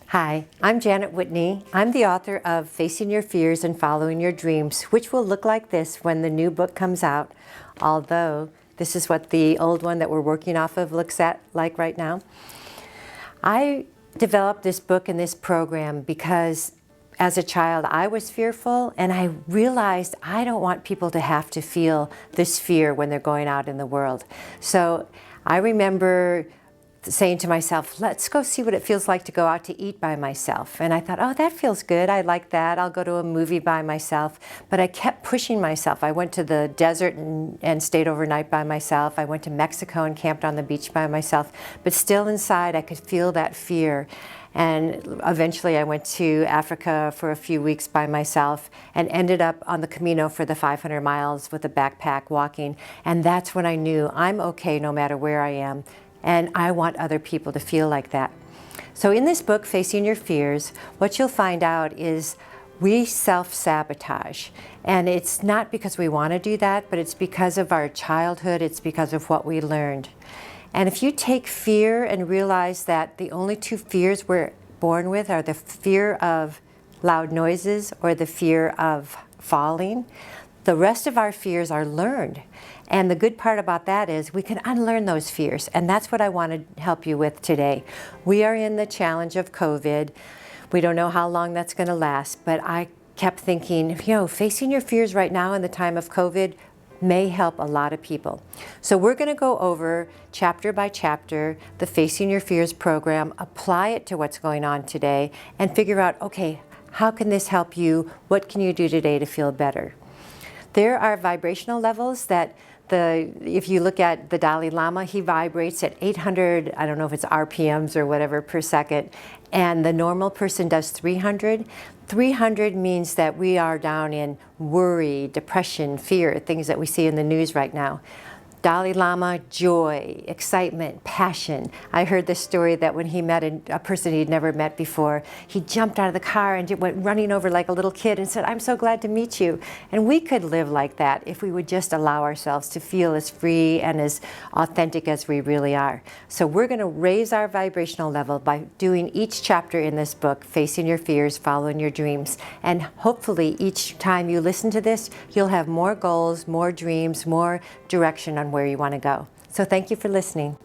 Hi, I'm Janet Whitney. I'm the author of Facing Your Fears and Following Your Dreams, which will look like this when the new book comes out, although this is what the old one that we're working off of looks like right now. I developed this book and this program because as a child I was fearful, and I realized I don't want people to have to feel this fear when they're going out in the world. So I remember saying to myself, let's go see what it feels like to go out to eat by myself. And I thought, oh, that feels good. I like that. I'll go to a movie by myself. But I kept pushing myself. I went to the desert and stayed overnight by myself. I went to Mexico and camped on the beach by myself. But still inside, I could feel that fear. And eventually I went to Africa for a few weeks by myself and ended up on the Camino for the 500 miles with a backpack walking. And that's when I knew I'm okay no matter where I am. And I want other people to feel like that. So in this book, Facing Your Fears, what you'll find out is we self-sabotage. And it's not because we want to do that, but it's because of our childhood, it's because of what we learned. And if you take fear and realize that the only two fears we're born with are the fear of loud noises or the fear of falling, the rest of our fears are learned. And the good part about that is we can unlearn those fears. And that's what I want to help you with today. We are in the challenge of COVID. We don't know how long that's going to last, but I kept thinking, facing your fears right now in the time of COVID may help a lot of people. So we're going to go over chapter by chapter the Facing Your Fears program, apply it to what's going on today, and figure out, okay, how can this help you? What can you do today to feel better? There are vibrational levels that if you look at the Dalai Lama, he vibrates at 800, I don't know if it's RPMs or whatever per second, and the normal person does 300. 300 means that we are down in worry, depression, fear, things that we see in the news right now. Dalai Lama, joy, excitement, passion. I heard this story that when he met a person he'd never met before, he jumped out of the car and went running over like a little kid and said, I'm so glad to meet you. And we could live like that if we would just allow ourselves to feel as free and as authentic as we really are. So we're going to raise our vibrational level by doing each chapter in this book, Facing Your Fears, Following Your Dreams. And hopefully each time you listen to this, you'll have more goals, more dreams, more direction on where you want to go. So thank you for listening.